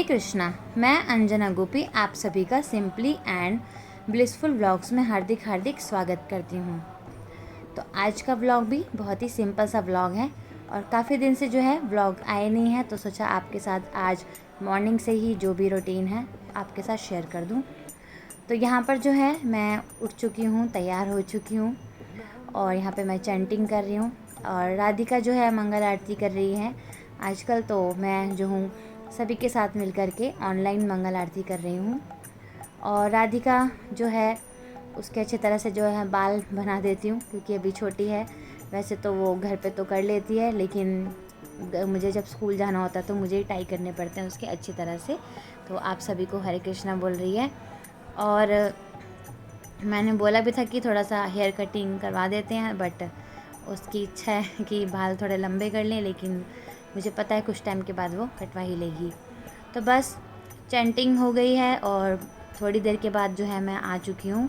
कृष्णा। मैं अंजना गोपी आप सभी का सिंपली एंड ब्लिसफुल व्लॉग्स में हार्दिक हार्दिक स्वागत करती हूँ। तो आज का व्लॉग भी बहुत ही सिंपल सा व्लॉग है और काफ़ी दिन से जो है व्लॉग आए नहीं है, तो सोचा आपके साथ आज मॉर्निंग से ही जो भी रूटीन है आपके साथ शेयर कर दूँ। तो यहाँ पर जो है मैं उठ चुकी हूँ, तैयार हो चुकी हूँ और यहाँ पे मैं चैंटिंग कर रही हूँ और राधिका जो है मंगल आरती कर रही है। आजकल तो मैं जो हूँ सभी के साथ मिल कर के ऑनलाइन मंगल आरती कर रही हूँ और राधिका जो है उसके अच्छी तरह से जो है बाल बना देती हूँ, क्योंकि अभी छोटी है। वैसे तो वो घर पे तो कर लेती है, लेकिन मुझे जब स्कूल जाना होता है तो मुझे ही टाई करने पड़ते हैं उसके अच्छी तरह से। तो आप सभी को हरे कृष्णा बोल रही है और मैंने बोला भी था कि थोड़ा सा हेयर कटिंग करवा देते हैं, बट उसकी इच्छा है कि बाल थोड़े लंबे कर लें, लेकिन मुझे पता है कुछ टाइम के बाद वो कटवा ही लेगी। तो बस चैंटिंग हो गई है और थोड़ी देर के बाद जो है मैं आ चुकी हूँ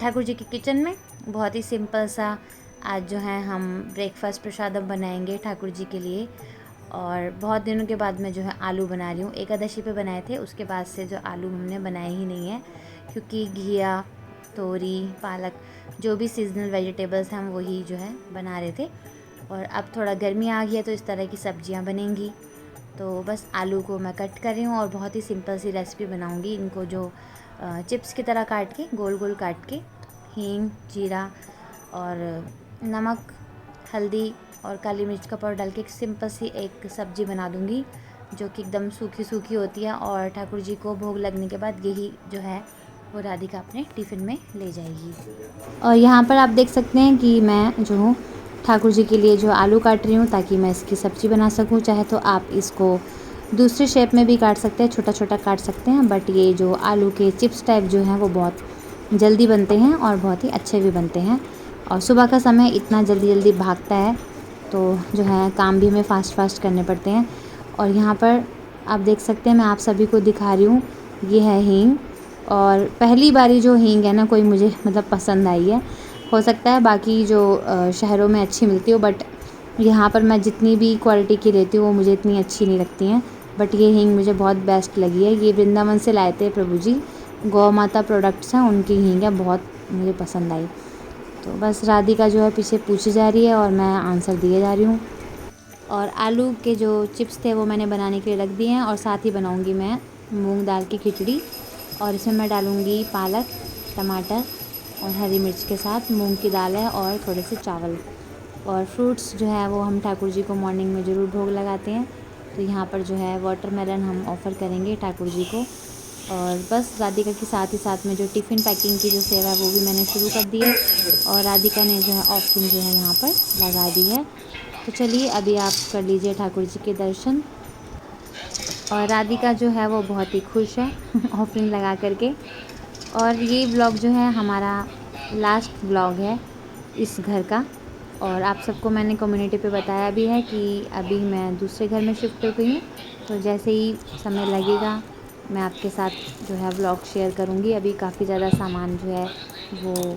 ठाकुर जी के किचन में। बहुत ही सिंपल सा आज जो है हम ब्रेकफास्ट प्रसादम बनाएंगे ठाकुर जी के लिए। और बहुत दिनों के बाद मैं जो है आलू बना रही हूँ। एकादशी पे बनाए थे, उसके बाद से जो आलू हमने बनाए ही नहीं है, क्योंकि घिया, तोरी, पालक जो भी सीजनल वेजिटेबल्स हैं हम वही जो है बना रहे थे। और अब थोड़ा गर्मी आ गई है तो इस तरह की सब्जियां बनेंगी। तो बस आलू को मैं कट कर रही हूँ और बहुत ही सिंपल सी रेसिपी बनाऊँगी। इनको जो चिप्स की तरह काट के गोल गोल काट के हींग, जीरा और नमक, हल्दी और काली मिर्च का पाउडर डाल के एक सिंपल सी एक सब्ज़ी बना दूँगी, जो कि एकदम सूखी सूखी होती है। और ठाकुर जी को भोग लगने के बाद यही जो है वो राधिका अपने टिफ़िन में ले जाएगी। और यहाँ पर आप देख सकते हैं कि मैं जो हूँ ठाकुर जी के लिए जो आलू काट रही हूँ ताकि मैं इसकी सब्ज़ी बना सकूँ। चाहे तो आप इसको दूसरे शेप में भी काट सकते हैं, छोटा छोटा काट सकते हैं, बट ये जो आलू के चिप्स टाइप जो हैं वो बहुत जल्दी बनते हैं और बहुत ही अच्छे भी बनते हैं। और सुबह का समय इतना जल्दी जल्दी भागता है तो जो है काम भी हमें फ़ास्ट फ़ास्ट करने पड़ते हैं। और यहाँ पर आप देख सकते हैं मैं आप सभी को दिखा रही हूँ, ये है हींग। और पहली बारी जो हींग है ना कोई मुझे मतलब पसंद आई है। हो सकता है बाकी जो शहरों में अच्छी मिलती हो, बट यहाँ पर मैं जितनी भी क्वालिटी की लेती हूँ वो मुझे इतनी अच्छी नहीं लगती हैं। बट ये हींग मुझे बहुत बेस्ट लगी है। ये वृंदावन से लाए थे प्रभु जी, गौ माता प्रोडक्ट्स हैं, उनकी हींग है, बहुत मुझे पसंद आई। तो बस राधिका जो है पीछे पूछी जा रही है और मैं आंसर दिए जा रही हूँ। और आलू के जो चिप्स थे वो मैंने बनाने के लिए रख दिए हैं और साथ ही बनाऊँगी मैं मूंग दाल की खिचड़ी। और इसमें मैं डालूँगी पालक, टमाटर और हरी मिर्च के साथ मूंग की दाल है और थोड़े से चावल। और फ्रूट्स जो है वो हम ठाकुर जी को मॉर्निंग में ज़रूर भोग लगाते हैं। तो यहाँ पर जो है वाटरमेलन हम ऑफ़र करेंगे ठाकुर जी को। और बस राधिका के साथ ही साथ में जो टिफ़िन पैकिंग की जो सेवा है वो भी मैंने शुरू कर दी है और राधिका ने जो है ऑफरिंग जो है यहाँ पर लगा दी है। तो चलिए अभी आप कर लीजिए ठाकुर जी के दर्शन। और राधिका जो है वो बहुत ही खुश है ऑफरिंग लगा करके। और ये ब्लॉग जो है हमारा लास्ट ब्लॉग है इस घर का। और आप सबको मैंने कम्युनिटी पे बताया भी है कि अभी मैं दूसरे घर में शिफ्ट हो गई हूँ, तो जैसे ही समय लगेगा मैं आपके साथ जो है व्लॉग शेयर करूँगी। अभी काफ़ी ज़्यादा सामान जो है वो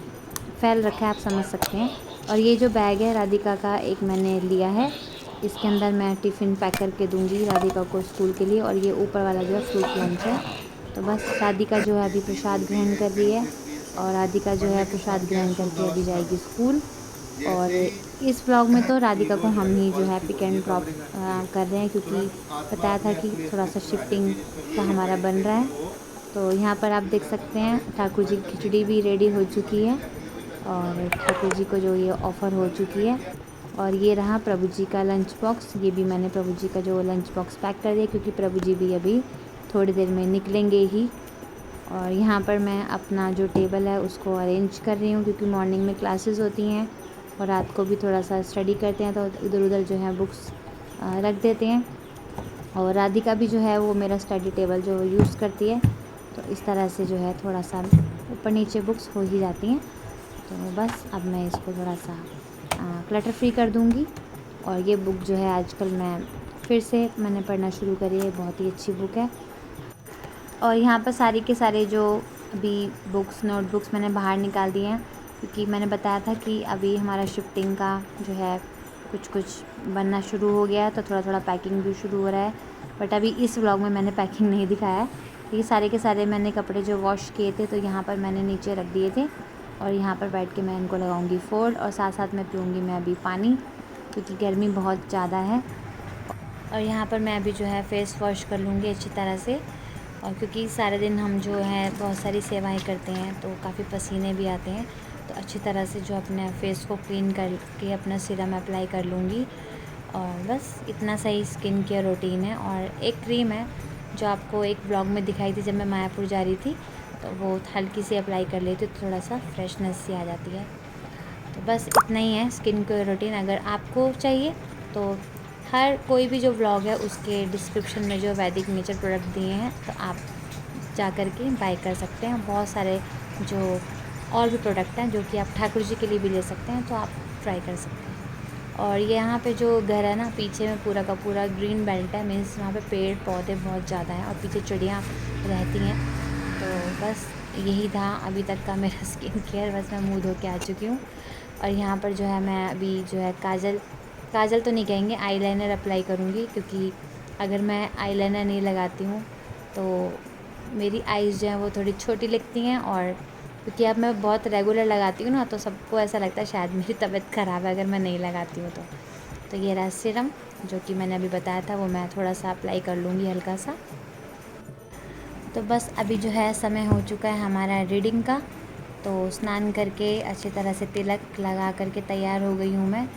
फैल रखा है, आप समझ सकते हैं। और ये जो बैग है राधिका का एक मैंने लिया है, इसके अंदर मैं टिफ़िन पैक करके दूँगी राधिका को स्कूल के लिए। और ये ऊपर वाला जो है फ्रूट लंच है। तो बस राधिका जो है अभी प्रसाद ग्रहण कर रही है और राधिका जो है प्रसाद ग्रहण करके अभी जाएगी स्कूल। और इस व्लॉग में तो राधिका को हम ही जो है पिक एंड ड्रॉप कर रहे हैं, क्योंकि बताया था कि थोड़ा सा शिफ्टिंग का हमारा बन रहा है। तो यहाँ पर आप देख सकते हैं ठाकुर जी की खिचड़ी भी रेडी हो चुकी है और ठाकुर जी को जो ये ऑफ़र हो चुकी है। और ये रहा प्रभु जी का लंच बॉक्स, ये भी मैंने प्रभु जी का जो लंच बॉक्स पैक कर दिया, क्योंकि प्रभु जी भी अभी थोड़ी देर में निकलेंगे ही। और यहाँ पर मैं अपना जो टेबल है उसको अरेंज कर रही हूँ, क्योंकि मॉर्निंग में क्लासेस होती हैं और रात को भी थोड़ा सा स्टडी करते हैं, तो इधर उधर जो है बुक्स रख देते हैं। और राधिका भी जो है वो मेरा स्टडी टेबल जो यूज़ करती है, तो इस तरह से जो है थोड़ा सा ऊपर नीचे बुक्स हो ही जाती हैं। तो बस अब मैं इसको थोड़ा सा क्लटर फ्री कर दूँगी। और ये बुक जो है आजकल मैं फिर से मैंने पढ़ना शुरू करी है, बहुत ही अच्छी बुक है। और यहाँ पर सारे के सारे जो अभी बुक्स नोटबुक्स मैंने बाहर निकाल दिए हैं, क्योंकि मैंने बताया था कि अभी हमारा शिफ्टिंग का जो है कुछ कुछ बनना शुरू हो गया है, तो थोड़ा थोड़ा पैकिंग भी शुरू हो रहा है। बट अभी इस व्लॉग में मैंने पैकिंग नहीं दिखाया है। ये सारे के सारे मैंने कपड़े जो वॉश किए थे तो यहाँ पर मैंने नीचे रख दिए थे और यहाँ पर बैठ के मैं इनको लगाऊंगी फोल्ड और साथ साथ में पीऊँगी मैं अभी पानी, क्योंकि गर्मी बहुत ज़्यादा है। और यहाँ पर मैं अभी जो है फ़ेस वॉश कर लूँगी अच्छी तरह से, और क्योंकि सारे दिन हम जो है बहुत सारी सेवाएं करते हैं तो काफ़ी पसीने भी आते हैं, तो अच्छी तरह से जो अपने फेस को क्लीन करके अपना सीरम अप्लाई कर लूँगी। और बस इतना सही स्किन केयर रूटीन है। और एक क्रीम है जो आपको एक ब्लॉग में दिखाई थी जब मैं मायापुर जा रही थी, तो वो हल्की सी अप्लाई कर लेती तो थोड़ा सा फ्रेशनेस सी आ जाती है। तो बस इतना ही है स्किन केयर रूटीन। अगर आपको चाहिए तो हर कोई भी जो व्लॉग है उसके डिस्क्रिप्शन में जो वैदिक नेचर प्रोडक्ट दिए हैं तो आप जा कर के बाय कर सकते हैं। बहुत सारे जो और भी प्रोडक्ट हैं जो कि आप ठाकुर जी के लिए भी ले सकते हैं, तो आप ट्राई कर सकते हैं। और ये यहाँ पे जो घर है ना, पीछे में पूरा का पूरा ग्रीन बेल्ट है, मीन्स वहाँ पे पेड़ पौधे बहुत ज़्यादा हैं और पीछे चिड़ियाँ रहती हैं। तो बस यही था अभी तक का मेरा स्किन केयर। बस मैं मुँह धो के आ चुकी हूँ। और यहाँ पर जो है मैं अभी जो है काजल तो नहीं कहेंगे, आईलाइनर अप्लाई करूँगी, क्योंकि अगर मैं आईलाइनर नहीं लगाती हूँ तो मेरी आईज़ जो है वो थोड़ी छोटी लगती हैं। और क्योंकि अब मैं बहुत रेगुलर लगाती हूँ ना, तो सबको ऐसा लगता है शायद मेरी तबीयत ख़राब है अगर मैं नहीं लगाती हूँ तो ये रहा सीरम जो कि मैंने अभी बताया था, वो मैं थोड़ा सा अप्लाई कर लूँगी हल्का सा। तो बस अभी जो है समय हो चुका है हमारा रीडिंग का, तो स्नान करके अच्छी तरह से तिलक लगा करके तैयार हो गई हूँ मैं।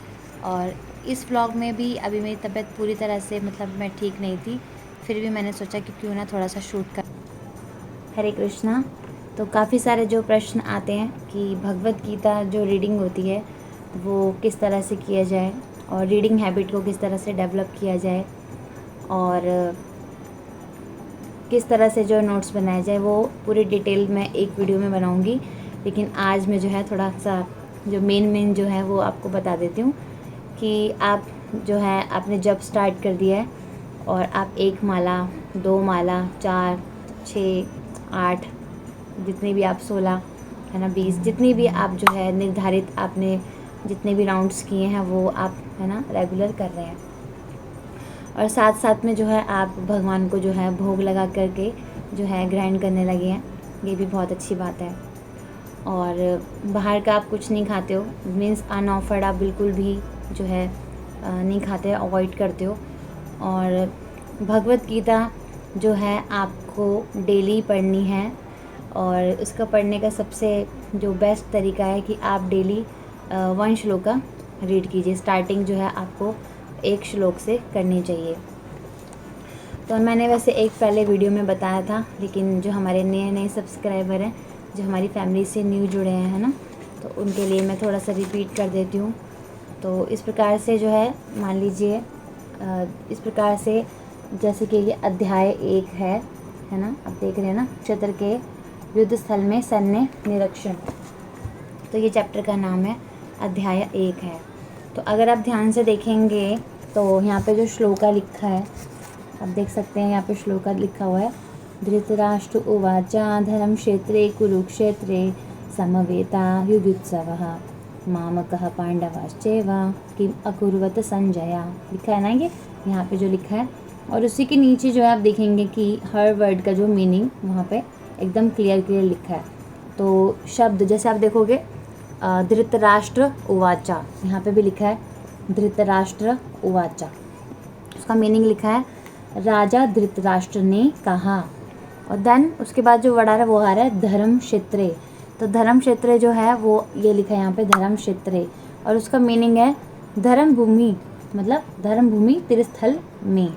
और इस व्लॉग में भी अभी मेरी तबीयत पूरी तरह से मतलब मैं ठीक नहीं थी, फिर भी मैंने सोचा कि क्यों ना थोड़ा सा शूट कर। हरे कृष्णा। तो काफ़ी सारे जो प्रश्न आते हैं कि भगवत गीता जो रीडिंग होती है वो किस तरह से किया जाए और रीडिंग हैबिट को किस तरह से डेवलप किया जाए और किस तरह से जो नोट्स बनाया जाए, वो पूरी डिटेल मैं एक वीडियो में बनाऊंगी। लेकिन आज मैं जो है थोड़ा सा जो मेन जो है वो आपको बता देती हूँ कि आप जो है आपने जब स्टार्ट कर दिया है और आप 1 माला 2 माला 4 6 8 जितनी भी आप 16 है ना 20 जितनी भी आप जो है निर्धारित आपने जितने भी राउंड्स किए हैं वो आप है ना रेगुलर कर रहे हैं। और साथ साथ में जो है आप भगवान को जो है भोग लगा करके जो है ग्राइंड करने लगे हैं, ये भी बहुत अच्छी बात है। और बाहर का आप कुछ नहीं खाते हो, मीन्स अनऑफर्ड आप बिल्कुल भी जो है नहीं खाते, अवॉइड करते हो। और भगवत गीता जो है आपको डेली पढ़नी है और उसका पढ़ने का सबसे जो बेस्ट तरीका है कि आप डेली 1 श्लोक का रीड कीजिए। स्टार्टिंग जो है आपको 1 श्लोक से करनी चाहिए। तो मैंने वैसे एक पहले वीडियो में बताया था, लेकिन जो हमारे नए सब्सक्राइबर हैं जो हमारी फैमिली से न्यू जुड़े हैं ना, तो उनके लिए मैं थोड़ा सा रिपीट कर देती हूँ। तो इस प्रकार से जो है मान लीजिए इस प्रकार से जैसे कि ये अध्याय 1 है ना, आप देख रहे हैं ना, क्षेत्र के युद्ध स्थल में सैन्य निरीक्षण, तो ये चैप्टर का नाम है अध्याय 1 है। तो अगर आप ध्यान से देखेंगे तो यहाँ पे जो श्लोका लिखा है आप देख सकते हैं, यहाँ पे श्लोका लिखा हुआ है धृतराष्ट्र उवाचा धर्म क्षेत्रे कुरुक्षेत्रे समवेता युयुत्सवः मामकः पांडवाश्चैव किम अकुर्वत संजया, लिखा है ना ये यहाँ पे जो लिखा है। और उसी के नीचे जो है आप देखेंगे कि हर वर्ड का जो मीनिंग वहाँ पे एकदम क्लियर लिखा है। तो शब्द जैसे आप देखोगे धृतराष्ट्र उवाचा, यहाँ पे भी लिखा है धृतराष्ट्र उवाचा, उसका मीनिंग लिखा है राजा धृतराष्ट्र ने कहा। और देन उसके बाद जो वर्ड आ रहा है वो आ रहा है धर्म क्षेत्रे, तो धर्म क्षेत्रे जो है वो ये लिखा है यहाँ पे धर्म क्षेत्रे, और उसका मीनिंग है धर्म भूमि, मतलब धर्म भूमि तीर्थस्थल में।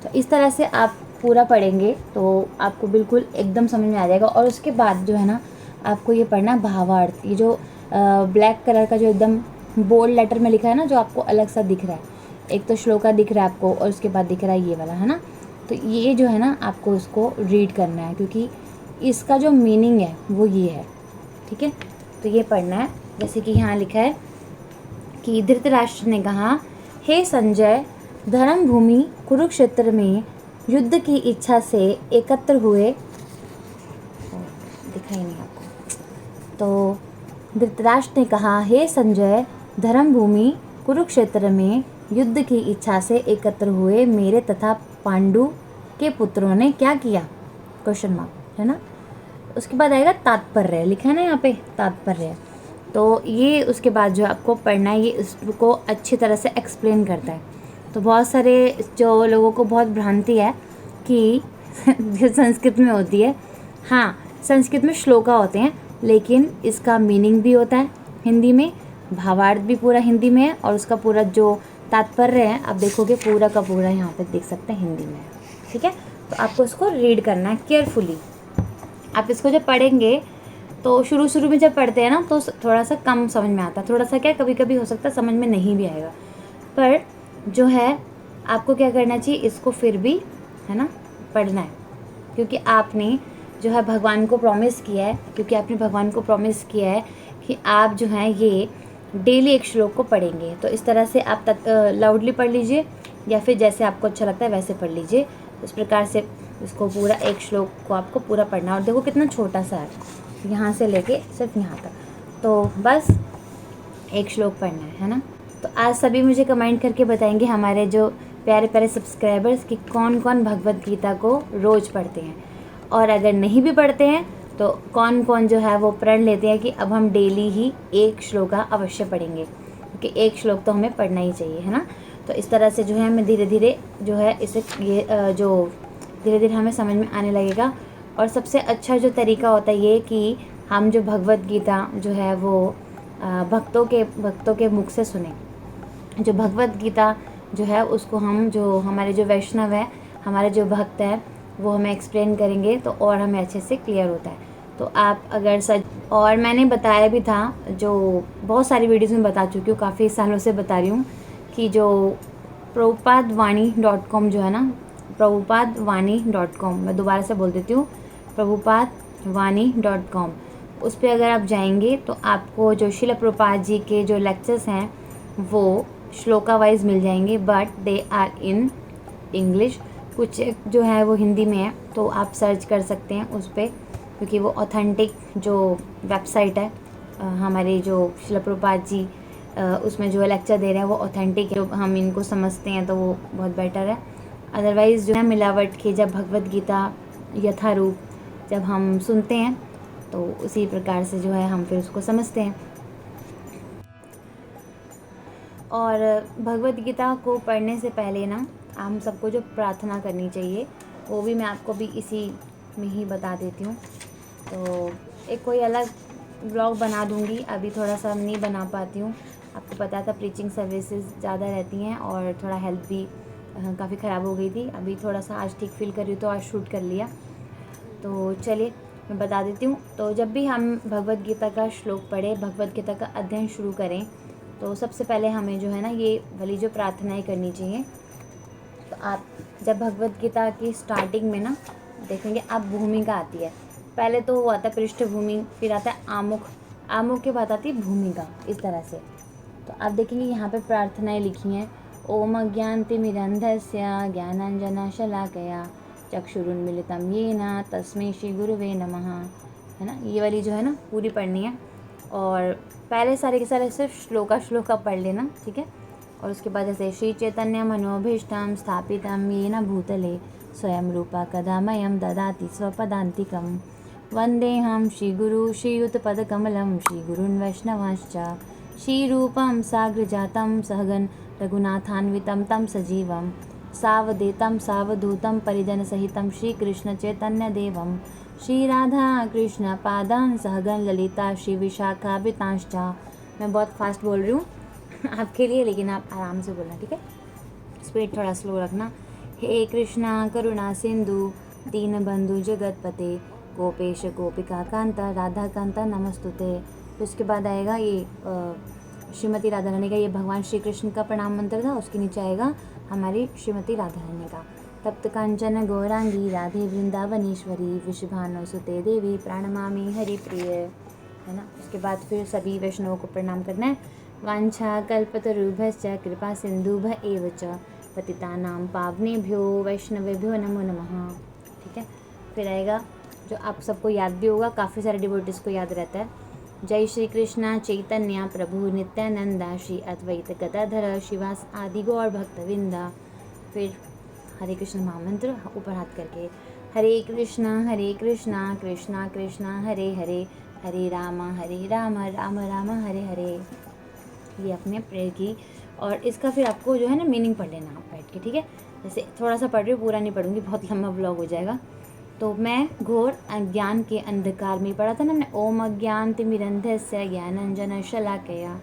तो इस तरह से आप पूरा पढ़ेंगे तो आपको बिल्कुल एकदम समझ में आ जाएगा। और उसके बाद जो है ना आपको ये पढ़ना भावार्थ, ये जो ब्लैक कलर का जो एकदम बोल्ड लेटर में लिखा है ना, जो आपको अलग सा दिख रहा है, एक तो श्लोका दिख रहा है आपको और उसके बाद दिख रहा है ये वाला, है ना। तो ये जो है ना आपको इसको रीड करना है, क्योंकि इसका जो मीनिंग है वो ये है, ठीक है। तो ये पढ़ना है। जैसे कि यहाँ लिखा है कि धृतराष्ट्र ने कहा, हे संजय, धर्म भूमि कुरुक्षेत्र में युद्ध की इच्छा से एकत्र हुए, दिखाई नहीं आपको, तो धृतराष्ट्र ने कहा, हे संजय, धर्म भूमि कुरुक्षेत्र में युद्ध की इच्छा से एकत्र हुए मेरे तथा पांडु के पुत्रों ने क्या किया, क्वेश्चन मार्क, है ना। उसके बाद आएगा तात्पर्य, लिखा है ना यहाँ पे तात्पर्य। तो ये उसके बाद जो आपको पढ़ना है, ये इसको अच्छी तरह से एक्सप्लेन करता है। तो बहुत सारे जो लोगों को बहुत भ्रांति है कि जो संस्कृत में होती है, हाँ संस्कृत में श्लोका होते हैं, लेकिन इसका मीनिंग भी होता है हिंदी में, भावार्थ भी पूरा हिंदी में है, और उसका पूरा जो तात्पर्य है आप देखोगे पूरा का पूरा यहाँ पे देख सकते हैं हिंदी में है, ठीक है। तो आपको इसको रीड करना है केयरफुली। आप इसको जब पढ़ेंगे तो शुरू में जब पढ़ते हैं ना तो थोड़ा सा कम समझ में आता है, थोड़ा सा क्या कभी कभी हो सकता है समझ में नहीं भी आएगा, पर जो है आपको क्या करना चाहिए, इसको फिर भी है ना पढ़ना है, क्योंकि आपने जो है भगवान को प्रॉमिस किया है, कि आप जो है ये डेली एक श्लोक को पढ़ेंगे। तो इस तरह से आप लाउडली पढ़ लीजिए, या फिर जैसे आपको अच्छा लगता है वैसे पढ़ लीजिए। इस प्रकार से इसको पूरा एक श्लोक को आपको पूरा पढ़ना है। और देखो कितना छोटा सा है, यहाँ से लेके सिर्फ यहाँ तक, तो बस एक श्लोक पढ़ना है ना। तो आज सभी मुझे कमेंट करके बताएंगे, हमारे जो प्यारे प्यारे सब्सक्राइबर्स, कि कौन कौन भगवत गीता को रोज़ पढ़ते हैं, और अगर नहीं भी पढ़ते हैं तो कौन कौन जो है वो प्रण लेते हैं कि अब हम डेली ही एक श्लोका अवश्य पढ़ेंगे, क्योंकि एक श्लोक तो हमें पढ़ना ही चाहिए, है ना। तो इस तरह से जो है हमें धीरे धीरे जो है इसे जो धीरे धीरे हमें समझ में आने लगेगा। और सबसे अच्छा जो तरीका होता है ये कि हम जो भगवत गीता जो है वो भक्तों के मुख से सुने। जो भगवत गीता जो है उसको हम, जो हमारे जो वैष्णव है, हमारे जो भक्त है, वो हमें एक्सप्लेन करेंगे तो और हमें अच्छे से क्लियर होता है। तो आप अगर सच, और मैंने बताया भी था, जो बहुत सारी वीडियोज़ में बता चुकी हूँ, काफ़ी सालों से बता रही हूँ, कि जो prabhupadwani.com जो है ना, prabhupadwani.com, मैं दोबारा से बोल देती हूँ, prabhupadwani.com, उस पर अगर आप जाएंगे तो आपको जो शिला प्रभुपाद जी के जो लेक्चर्स हैं वो श्लोका वाइज मिल जाएंगे, but they are in English. कुछ जो है वो हिंदी में है, तो आप सर्च कर सकते हैं उस पर, क्योंकि वो ऑथेंटिक जो वेबसाइट है हमारे जो शिला प्रभुपाद जी उसमें जो लेक्चर दे रहे हैं वो ऑथेंटिक है, जो हम इनको समझते हैं तो वो बहुत बेटर है। अदरवाइज़ जो है मिलावट के, जब भगवत गीता यथारूप जब हम सुनते हैं तो उसी प्रकार से जो है हम फिर उसको समझते हैं। और भगवत गीता को पढ़ने से पहले ना हम सबको जो प्रार्थना करनी चाहिए वो भी मैं आपको भी इसी में ही बता देती हूँ। तो एक कोई अलग ब्लॉग बना दूँगी, अभी थोड़ा सा नहीं बना पाती हूँ। आपको पता था प्रीचिंग सर्विसेज ज़्यादा रहती हैं और थोड़ा हेल्थ भी काफ़ी ख़राब हो गई थी। अभी थोड़ा सा आज ठीक फील कर रही हूँ तो आज शूट कर लिया। तो चलिए मैं बता देती हूँ। तो जब भी हम भगवत गीता का श्लोक पढ़ें, भगवत गीता का अध्ययन शुरू करें, तो सबसे पहले हमें जो है ना ये वाली जो प्रार्थनाएं करनी चाहिए। तो आप जब भगवत गीता की स्टार्टिंग में ना देखेंगे, आप भूमिका आती है, पहले तो वो आता है पृष्ठभूमि, फिर आता है आमुख, आमुख के बाद आती है भूमिका, इस तरह से। तो आप देखेंगे यहाँ पे प्रार्थनाएं लिखी हैं, ओम अज्ञानतिमिरन्धस्य ज्ञानांजनशलाकया चक्षुरुन्मीलितं येन तस्मै श्री गुरुवे नमः, है ना। ये वाली जो है ना पूरी पढ़नी है, और पहले सारे के सारे सिर्फ श्लोका पढ़ लेना, ठीक है। और उसके बाद जैसे श्री चैतन्य मनोभीष्टं स्थापितं येन भूतले स्वयं रूपा कदा मह्यं ददाति स्वपदान्तिकं वन्देऽहं श्रीगुरु श्रीयुतपदकमलं श्रीगुरून् वैष्णवांश्च श्रीरूपं साग्रजातं सहगण रघुनाथान्वितं तं सजीवं सावधूतं सावधूतं परिजनसहितं श्रीकृष्णचैतन्यदेवं श्रीराधा कृष्णपादान् सहगण ललिता श्रीविशाखान्वितांश्च। मैं बहुत फास्ट बोल रही हूँ आपके लिए, लेकिन आप आराम से बोलना, ठीक है। स्पीड थोड़ा स्लो रखना। हे कृष्णा करुणा सिंधु दीनबंधु जगतपते गोपेश गोपिका कांता राधा कांता नमस्तुते। तो उसके बाद आएगा ये श्रीमती राधा रानी का, ये भगवान श्री कृष्ण का प्रणाम मंत्र था। उसके नीचे आएगा हमारी श्रीमती राधा रानी का, तप्त कांचन गौरांगी राधे वृंदावनेश्वरी विश्वभानुसुते देवी प्रणमामि हरिप्रिय, है ना। उसके बाद फिर सभी वैष्णवों को प्रणाम करना है। वांछा कल्पतरुभ्यश्च कृपा सिंधुभ्य एव च पतितानां पावनेभ्यो वैष्णवेभ्यो नमो नमः, ठीक है। फिर आएगा जो आप सबको याद भी होगा, काफ़ी सारे डिवोटीज़ को याद रहता है, जय श्री कृष्ण चैतन्य प्रभु नित्यानंदा श्री अद्वैत गदाधर शिवास आदि गौर भक्तविंदा। फिर हरे कृष्ण महामंत्र ऊपर हाथ करके, हरे कृष्णा कृष्णा कृष्णा हरे हरे, हरे राम राम राम हरे हरे। ये आपने प्रेयर की और इसका फिर आपको जो है ना मीनिंग पढ़ लेना आप बैठ के, ठीक है। जैसे थोड़ा सा पढ़ रही हूँ, पूरा नहीं पढ़ूंगी, बहुत लंबा ब्लॉग हो जाएगा। तो मैं घोर अज्ञान के अंधकार में पढ़ा था ना हमने, ओम अज्ञानतिमिरन्धस्य ज्ञानांजनशलाकया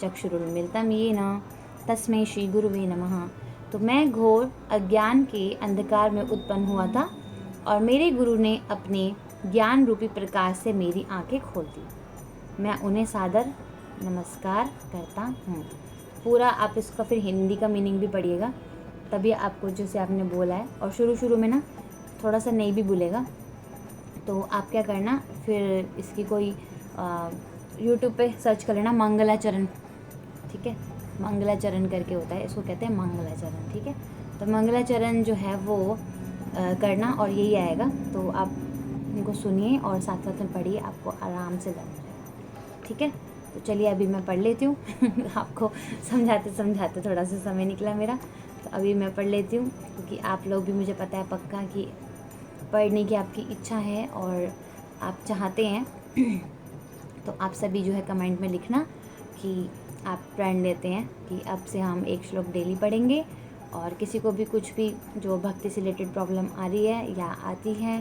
चक्षुरुन्मीलितं येन तस्मै श्री गुरुवे नमः। तो मैं घोर अज्ञान के अंधकार में उत्पन्न हुआ था और मेरे गुरु ने अपने ज्ञान रूपी प्रकाश से मेरी आंखें खोल दी। मैं उन्हें सादर नमस्कार करता हूँ। पूरा आप इसका फिर हिंदी का मीनिंग भी पढ़िएगा, तभी आपको जैसे आपने बोला है। और शुरू में ना थोड़ा सा नहीं भी भूलेगा, तो आप क्या करना फिर इसकी कोई यूट्यूब पे सर्च कर लेना मंगलाचरण, ठीक है। मंगलाचरण करके होता है, इसको कहते हैं मंगलाचरण, ठीक है। तो मंगलाचरण जो है वो करना और यही आएगा। तो आप इनको सुनिए और साथ साथ में पढ़िए, आपको आराम से लर्न रहेगा, ठीक है। तो चलिए अभी मैं पढ़ लेती हूँ आपको समझाते समझाते थोड़ा सा समय निकला मेरा, तो अभी मैं पढ़ लेती हूँ, क्योंकि आप लोग भी मुझे पता है पक्का कि पढ़ने की आपकी इच्छा है और आप चाहते हैं। तो आप सभी जो है कमेंट में लिखना कि आप प्रण लेते हैं कि अब से हम एक श्लोक डेली पढ़ेंगे। और किसी को भी कुछ भी जो भक्ति से रिलेटेड प्रॉब्लम आ रही है या आती है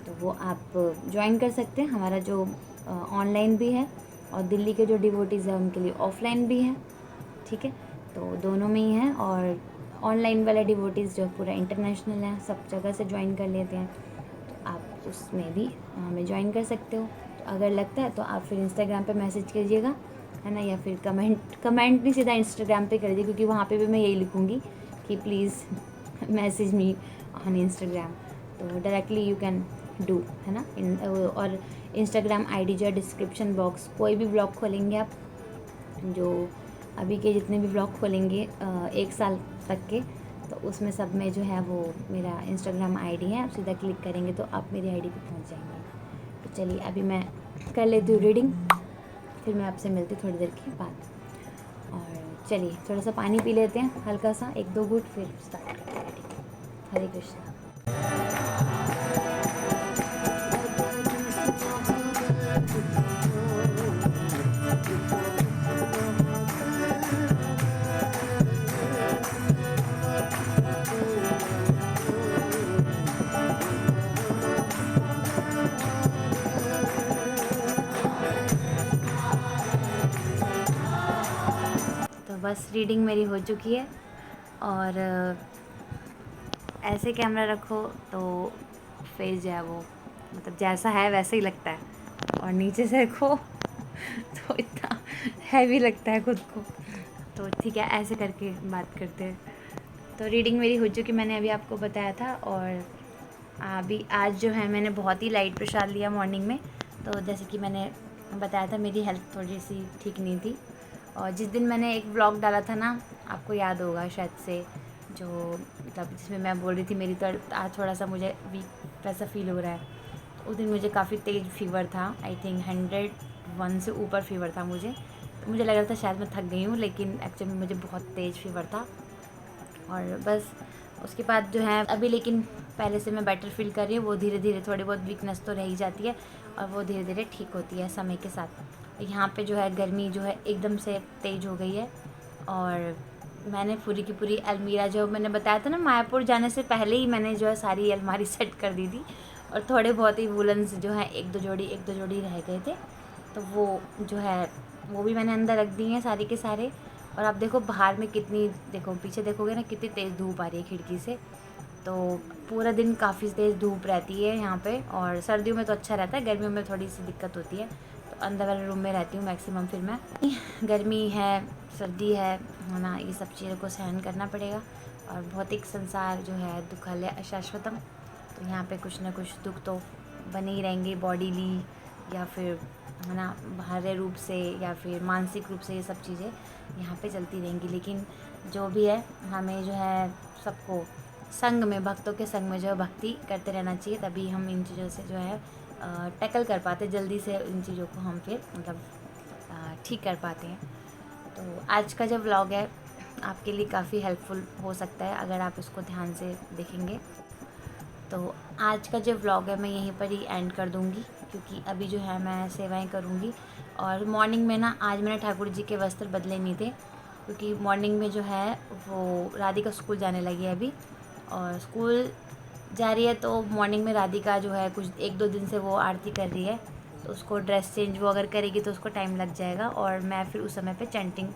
तो वो आप ज्वाइन कर सकते हैं। हमारा जो ऑनलाइन भी है और दिल्ली के जो डिवोटीज़ हैं उनके लिए ऑफलाइन भी है, ठीक है। तो दोनों में ही है। और ऑनलाइन वाले डिवोटीज़ जो पूरा इंटरनेशनल हैं, सब जगह से ज्वाइन कर लेते हैं, तो आप उसमें भी हमें ज्वाइन कर सकते हो। तो अगर लगता है तो आप फिर इंस्टाग्राम पे मैसेज कीजिएगा, है ना, या फिर कमेंट नहीं, सीधा इंस्टाग्राम पे कर दीजिए, क्योंकि वहाँ पे भी मैं यही लिखूँगी कि please message me on Instagram. तो डायरेक्टली यू कैन डू, है ना। और इंस्टाग्राम आईडी जो है डिस्क्रिप्शन बॉक्स, कोई भी ब्लॉग खोलेंगे आप, जो अभी के जितने भी ब्लॉग खोलेंगे 1 साल तक के, तो उसमें सब में जो है वो मेरा इंस्टाग्राम आईडी है, आप सीधा क्लिक करेंगे तो आप मेरी आईडी पे पहुंच जाएंगे। तो चलिए अभी मैं कर लेती हूँ रीडिंग, फिर मैं आपसे मिलती थोड़ी देर के बाद। और चलिए थोड़ा सा पानी पी लेते हैं, हल्का सा 1-2 घूंट, फिर स्टार्ट करते हैं रीडिंग। हरे कृष्णा। बस रीडिंग मेरी हो चुकी है। और ऐसे कैमरा रखो तो फेस जो है वो मतलब जैसा है वैसे ही लगता है, और नीचे से रखो तो इतना हैवी लगता है खुद को। तो ठीक है, ऐसे करके बात करते हैं। तो रीडिंग मेरी हो चुकी, मैंने अभी आपको बताया था। और अभी आज जो है मैंने बहुत ही लाइट प्रसाद लिया मॉर्निंग में। तो जैसे कि मैंने बताया था मेरी हेल्थ थोड़ी सी ठीक नहीं थी, और जिस दिन मैंने एक व्लॉग डाला था ना, आपको याद होगा शायद से, जो मतलब जिसमें मैं बोल रही थी मेरी तो आज थोड़ा सा मुझे वीक वैसा फील हो रहा है। तो उस दिन मुझे काफ़ी तेज़ फीवर था, आई थिंक 101 से ऊपर फीवर था मुझे। तो मुझे लग रहा था शायद मैं थक गई हूँ, लेकिन एक्चुअली मुझे बहुत तेज़ फीवर था। और बस उसके बाद जो है अभी, लेकिन पहले से मैं बेटर फील कर रही हूँ। वो धीरे धीरे थोड़ी बहुत वीकनेस तो रह ही जाती है, और वो धीरे धीरे ठीक होती है समय के साथ। यहाँ पे जो है गर्मी जो है एकदम से तेज़ हो गई है। और मैंने पूरी की पूरी अलमीरा, जो मैंने बताया था ना मायापुर जाने से पहले ही मैंने जो है सारी अलमारी सेट कर दी थी। और थोड़े बहुत ही वुलन्स जो है एक दो जोड़ी रह गए थे, तो वो जो है वो भी मैंने अंदर रख दी हैं सारे के सारे। और आप देखो बाहर में कितनी, देखो पीछे देखोगे ना कितनी तेज़ धूप आ रही है खिड़की से। तो पूरा दिन काफ़ी तेज़ धूप रहती है यहाँ पे। और सर्दियों में तो अच्छा रहता है, गर्मियों में थोड़ी सी दिक्कत होती है। तो अंदर वाले रूम में रहती हूँ मैक्सिमम फिर मैं। गर्मी है, सर्दी है ना, ये सब चीज़ों को सहन करना पड़ेगा। और भौतिक संसार जो है दुखालय अशाश्वतम, तो यहाँ पे कुछ ना कुछ दुख तो बने ही रहेंगे, बॉडीली या फिर है ना बाहरी रूप से या फिर मानसिक रूप से, ये सब चीज़ें यहाँ पे चलती रहेंगी। लेकिन जो भी है हमें जो है सबको संग में, भक्तों के संग में जो है भक्ति करते रहना चाहिए, तभी हम इन चीज़ों से जो है टैकल कर पाते, जल्दी से इन चीज़ों को हम फिर मतलब ठीक कर पाते हैं। तो आज का जो व्लॉग है आपके लिए काफ़ी हेल्पफुल हो सकता है अगर आप इसको ध्यान से देखेंगे। तो आज का जो व्लॉग है मैं यहीं पर ही एंड कर दूँगी, क्योंकि अभी जो है मैं सेवाएं करूँगी। और मॉर्निंग में ना आज मैंने ठाकुर जी के वस्त्र बदले नहीं थे, क्योंकि मॉर्निंग में जो है वो राधिका स्कूल जाने लगी है अभी, और स्कूल जा रही है तो मॉर्निंग में राधिका जो है कुछ 1-2 दिन से वो आरती कर रही है, तो उसको ड्रेस चेंज वो अगर करेगी तो उसको टाइम लग जाएगा, और मैं फिर उस समय पे चैंटिंग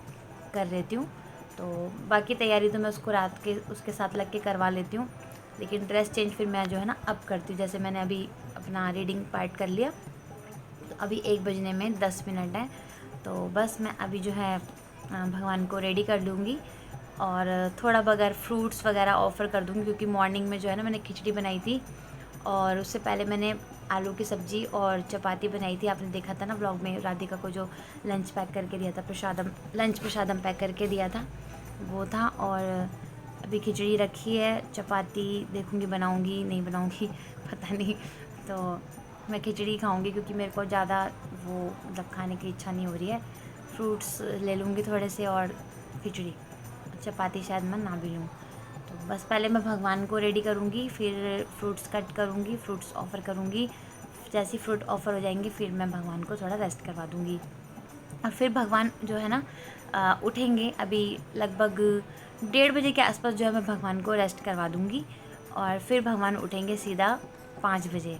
कर लेती हूँ। तो बाकी तैयारी तो मैं उसको रात के उसके साथ लग के करवा लेती हूँ, लेकिन ड्रेस चेंज फिर मैं जो है ना अब करती हूँ। जैसे मैंने अभी अपना रीडिंग पार्ट कर लिया, तो अभी 1 बजने में 10 मिनट है, तो बस मैं अभी जो है भगवान को रेडी कर लूँगी, और थोड़ा बगैर फ्रूट्स वगैरह ऑफ़र कर दूँगी, क्योंकि मॉर्निंग में जो है ना मैंने खिचड़ी बनाई थी, और उससे पहले मैंने आलू की सब्ज़ी और चपाती बनाई थी। आपने देखा था ना व्लॉग में, राधिका को जो लंच पैक करके दिया था, लंच प्रसादम पैक करके दिया था, वो था। और अभी खिचड़ी रखी है, चपाती देखूँगी बनाऊँगी नहीं बनाऊँगी पता नहीं। तो मैं खिचड़ी खाऊँगी, क्योंकि मेरे को ज़्यादा वो मतलब खाने की इच्छा नहीं हो रही है। फ्रूट्स ले लूँगी थोड़े से, और खिचड़ी, चपाती शायद मैं ना भी लूँ। तो बस पहले मैं भगवान को रेडी करूँगी, फिर फ्रूट्स कट करूँगी, फ्रूट्स ऑफ़र करूँगी। जैसे फ्रूट ऑफ़र हो जाएंगे फिर मैं भगवान को थोड़ा रेस्ट करवा दूँगी, और फिर भगवान जो है ना उठेंगे। अभी लगभग 1:30 बजे के आसपास जो है मैं भगवान को रेस्ट करवा दूँगी, और फिर भगवान उठेंगे सीधा 5 बजे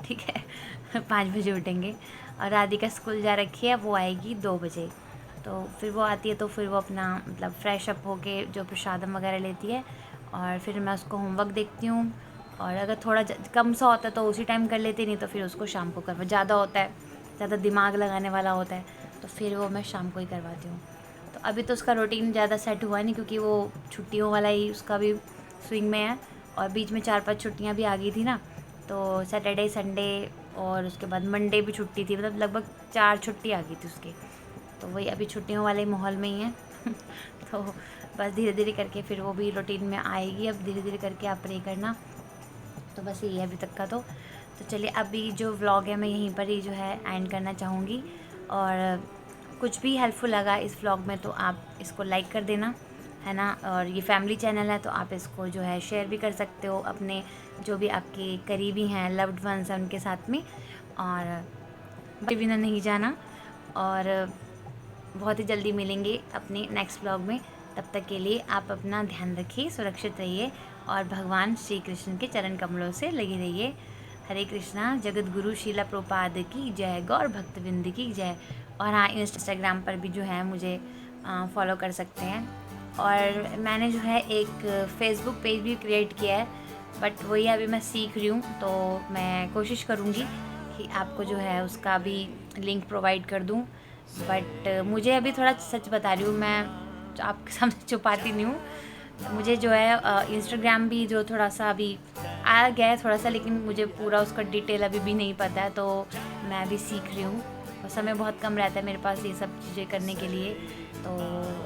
ठीक है 5 बजे उठेंगे। और राधिका स्कूल जा रखी है, वो आएगी 2 बजे। तो फिर वो आती है तो फिर वो अपना मतलब फ्रेश अप होके जो प्रसादम वगैरह लेती है, और फिर मैं उसको होमवर्क देखती हूँ। और अगर थोड़ा कम सा होता है तो उसी टाइम कर लेती, नहीं तो फिर उसको शाम को करवा, ज़्यादा होता है, ज़्यादा दिमाग लगाने वाला होता है, तो फिर वो मैं शाम को ही करवाती हूँ। तो अभी तो उसका रूटीन ज़्यादा सेट हुआ नहीं, क्योंकि वो छुट्टियों वाला ही उसका भी स्विंग में है, और बीच में 4-5 छुट्टियाँ भी आ गई थी ना, तो सैटरडे संडे और उसके बाद मंडे भी छुट्टी थी, मतलब लगभग 4 छुट्टी आ गई थी उसकी। तो वही अभी छुट्टियों वाले माहौल में ही है तो बस धीरे धीरे करके फिर वो भी रूटीन में आएगी। अब धीरे धीरे करके आप प्रे करना। तो बस यही है अभी तक का। तो चलिए अभी जो व्लॉग है मैं यहीं पर ही जो है एंड करना चाहूँगी, और कुछ भी हेल्पफुल लगा इस व्लॉग में तो आप इसको लाइक कर देना, है ना। और ये फैमिली चैनल है तो आप इसको जो है शेयर भी कर सकते हो अपने जो भी आपके करीबी हैं, लव्ड वंस हैं, उनके साथ में। और बिना नहीं जाना, और बहुत ही जल्दी मिलेंगे अपने नेक्स्ट व्लॉग में। तब तक के लिए आप अपना ध्यान रखिए, सुरक्षित रहिए, और भगवान श्री कृष्ण के चरण कमलों से लगे रहिए। हरे कृष्णा। जगत गुरु शीला प्रभुपाद की जय, गौर भक्तवृंद की जय। और हाँ, इंस्टाग्राम पर भी जो है मुझे फॉलो कर सकते हैं। और मैंने जो है एक फ़ेसबुक पेज भी क्रिएट किया है, बट वही अभी मैं सीख रही हूँ, तो मैं कोशिश करूँगी कि आपको जो है उसका भी लिंक प्रोवाइड कर दूँ। बट मुझे अभी थोड़ा सच बता रही हूँ, मैं आपके सामने छुपाती नहीं हूँ। मुझे जो है इंस्टाग्राम भी जो थोड़ा सा अभी आ गया है थोड़ा सा, लेकिन मुझे पूरा उसका डिटेल अभी भी नहीं पता है, तो मैं अभी सीख रही हूँ। और समय बहुत कम रहता है मेरे पास ये सब चीज़ें करने के लिए। तो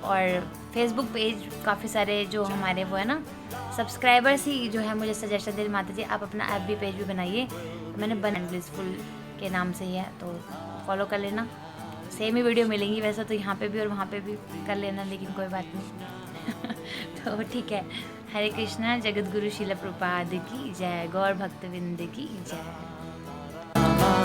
और फेसबुक पेज काफ़ी सारे जो हमारे वो है ना सब्सक्राइबर्स ही जो है मुझे सजेशन दे, माता जी आप अपना एफबी पेज भी बनाइए। तो मैंने ब्लिसफुल के नाम से ही है, तो फॉलो कर लेना। सेम ही वीडियो मिलेंगी वैसे तो यहाँ पे भी और वहाँ पे भी कर लेना, लेकिन कोई बात नहीं तो ठीक है। हरे कृष्णा। जगत गुरु शीला प्रभुपाद की जय, गौर भक्तविंद की जय।